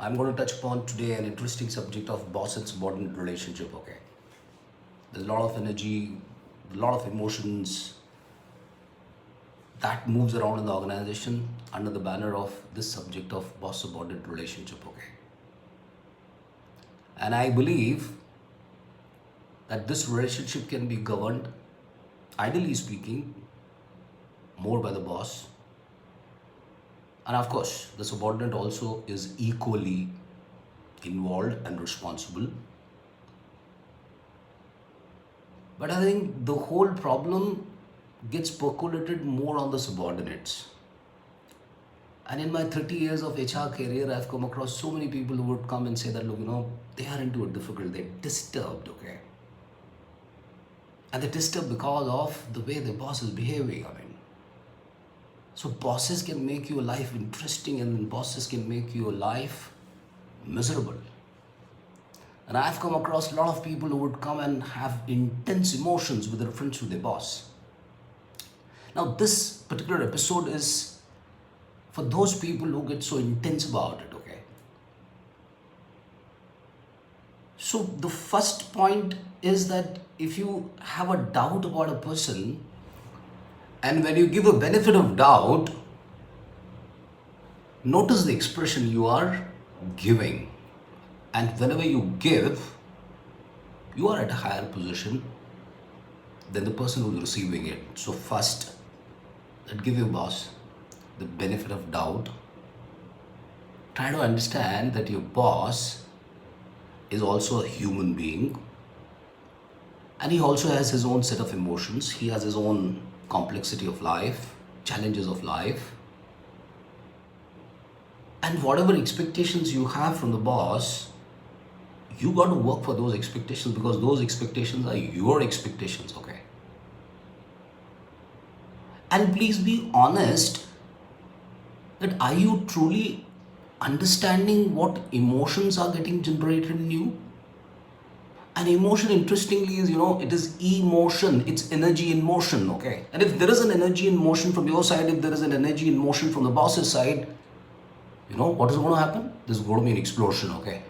I'm going to touch upon today an interesting subject of boss and subordinate relationship. Okay, there's a lot of energy, a lot of emotions that moves around in the organization under the banner of this subject of boss subordinate relationship. Okay, and I believe that this relationship can be governed, ideally speaking, more by the boss, and of course, the subordinate also is equally involved and responsible. But I think the whole problem gets percolated more on the subordinates. And in my 30 years of HR career, I've come across so many people who would come and say that, look, they are into a difficult, they're disturbed, okay? And they're disturbed because of the way the boss is behaving. So bosses can make your life interesting and bosses can make your life miserable. And I've come across a lot of people who would come and have intense emotions with reference to their boss. Now, this particular episode is for those people who get so intense about it, okay? So, the first point is that if you have a doubt about a person, and when you give a benefit of doubt, notice the expression you are giving. And whenever you give, you are at a higher position than the person who's receiving it. So first, give your boss the benefit of doubt. Try to understand that your boss is also a human being and he also has his own set of emotions. He has his own complexity of life, challenges of life. And whatever expectations you have from the boss, you got to work for those expectations because those expectations are your expectations, okay? And please be honest that are you truly understanding what emotions are getting generated in you? And emotion, interestingly, is, it is emotion. It's energy in motion, okay? And if there is an energy in motion from your side, if there is an energy in motion from the boss's side, what is going to happen? There's going to be an explosion, okay?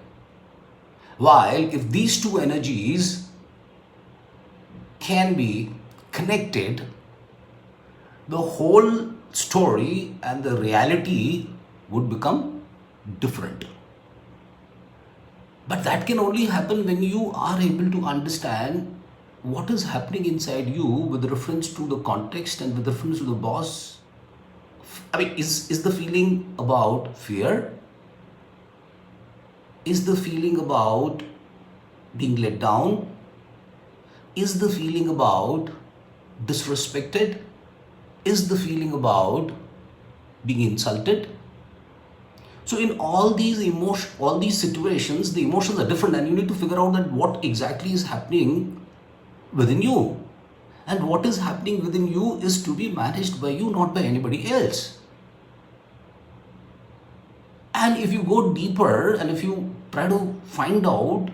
While if these two energies can be connected, the whole story and the reality would become different. But that can only happen when you are able to understand what is happening inside you with reference to the context and with reference to the boss. Is the feeling about fear? Is the feeling about being let down? Is the feeling about disrespected? Is the feeling about being insulted? So in all these situations, the emotions are different and you need to figure out that what exactly is happening within you. And what is happening within you is to be managed by you, not by anybody else. And if you go deeper and if you try to find out,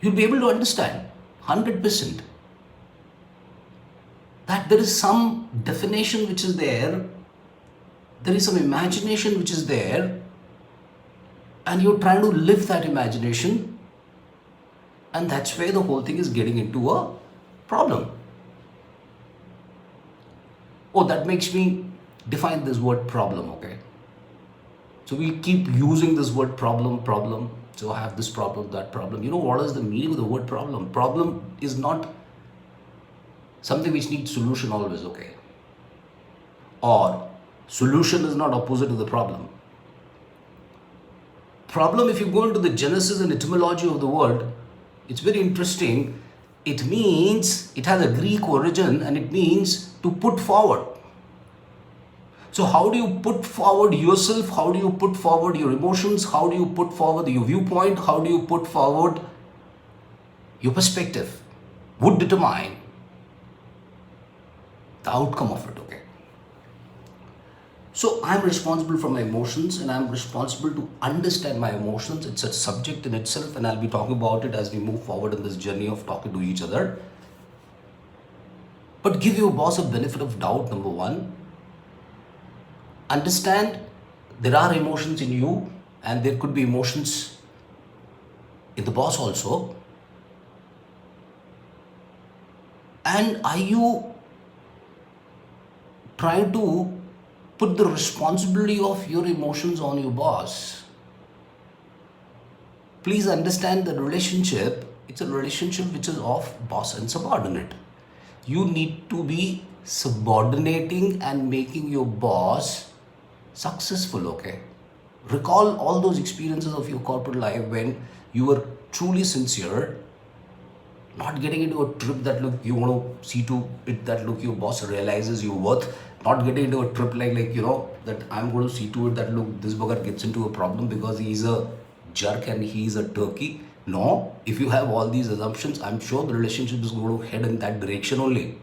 you'll be able to understand 100% that there is some definition which is there is some imagination which is there, and you're trying to live that imagination, and that's where the whole thing is getting into a problem. Oh, that makes me define this word problem, okay? So we keep using this word problem. So I have this problem, that problem. What is the meaning of the word problem? Problem is not something which needs solution always, okay? Or solution is not opposite to the problem. Problem, if you go into the genesis and etymology of the word, it's very interesting. It means, it has a Greek origin and it means to put forward. So how do you put forward yourself? How do you put forward your emotions? How do you put forward your viewpoint? How do you put forward your perspective? Would determine the outcome of it, okay? So I'm responsible for my emotions and I'm responsible to understand my emotions. It's a subject in itself and I'll be talking about it as we move forward in this journey of talking to each other. But give your boss a benefit of doubt, number one. Understand There are emotions in you, and there could be emotions in the boss also. And are you trying to put the responsibility of your emotions on your boss? Please understand the relationship, it's a relationship which is of boss and subordinate. You need to be subordinating and making your boss successful, okay? Recall all those experiences of your corporate life when you were truly sincere, not getting into a trip that look you want to see to it that look your boss realizes your worth, not getting into a trip like that I'm going to see to it that look this bugger gets into a problem because he's a jerk and he's a turkey. No, if you have all these assumptions, I'm sure the relationship is going to head in that direction only.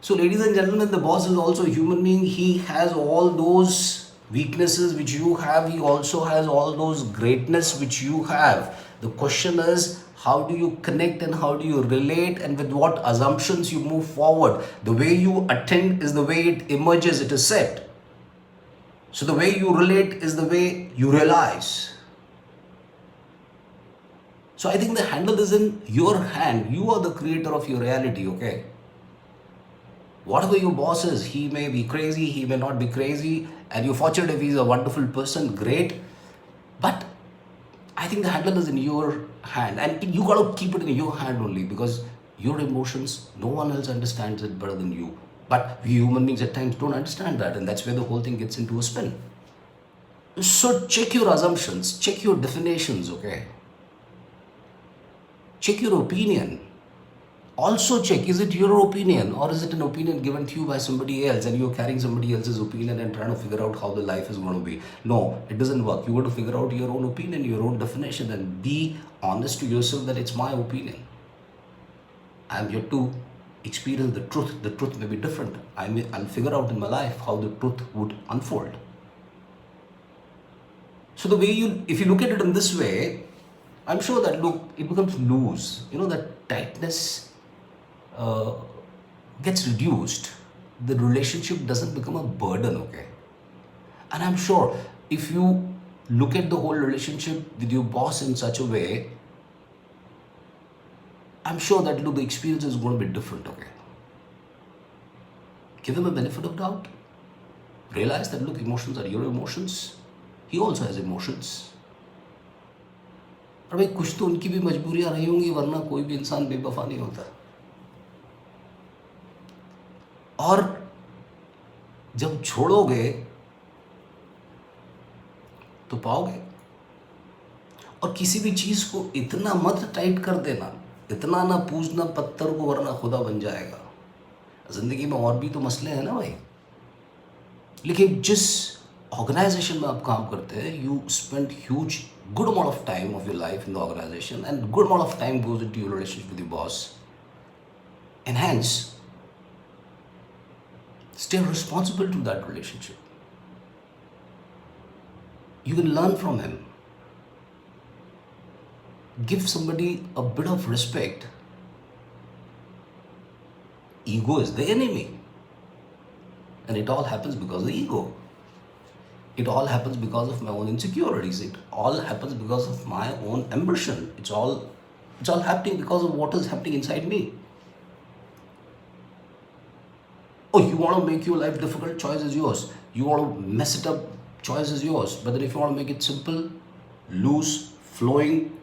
So, ladies and gentlemen, the boss is also a human being. He has all those weaknesses which you have. He also has all those greatness which you have. The question is, how do you connect and how do you relate and with what assumptions you move forward? The way you attend is the way it emerges, it is said. So, the way you relate is the way you realize. So, I think the handle is in your hand. You are the creator of your reality, okay? Whatever your boss is, he may be crazy, he may not be crazy, and you're fortunate if he's a wonderful person, great. But I think the handle is in your hand, and you gotta keep it in your hand only because your emotions, no one else understands it better than you. But we human beings at times don't understand that, and that's where the whole thing gets into a spin. So check your assumptions, check your definitions, okay? Check your opinion. Also check, is it your opinion or is it an opinion given to you by somebody else and you're carrying somebody else's opinion and trying to figure out how the life is going to be? No, it doesn't work. You got to figure out your own opinion, your own definition, and be honest to yourself that it's my opinion. I'm yet to experience the truth. The truth may be different. I'll figure out in my life how the truth would unfold. So the way if you look at it in this way, I'm sure that it becomes loose. That tightness gets reduced. The relationship doesn't become a burden, okay? And I'm sure if you look at the whole relationship with your boss in such a way, I'm sure that the experience is going to be different, okay? Give him a benefit of doubt. Realize that emotions are your emotions. He also has emotions. और भाई कुछ तो उनकी भी मजबूरियां रही होंगी, वरना कोई भी इंसान बेवफा नहीं होता. और जब छोड़ोगे तो पाओगे. और किसी भी चीज को इतना मत टाइट कर देना, इतना ना पूजना पत्थर को वरना खुदा बन जाएगा. जिंदगी में और भी तो मसले हैं ना भाई. लेकिन जिस ऑर्गेनाइजेशन में आप काम करते हैं, you spend huge good amount of time of your life in the organization and good amount of time goes into your relationship with your boss, and hence stay responsible to that relationship. You can learn from him. Give somebody a bit of respect. Ego is the enemy, and it all happens because of the ego. It all happens because of my own insecurities. It all happens because of my own ambition. It's all happening because of what is happening inside me. Oh, you want to make your life difficult? Choice is yours. You want to mess it up? Choice is yours. But then if you want to make it simple, loose, flowing,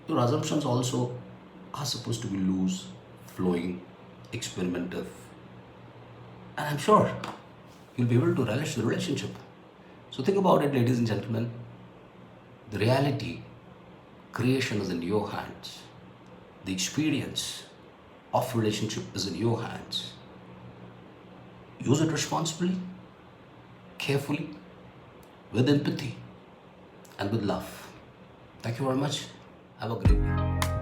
your assumptions also are supposed to be loose, flowing, experimentative. And I'm sure you'll be able to relish the relationship. So think about it, ladies and gentlemen. The reality, creation is in your hands. The experience of relationship is in your hands. Use it responsibly, carefully, with empathy, and with love. Thank you very much. Have a great day.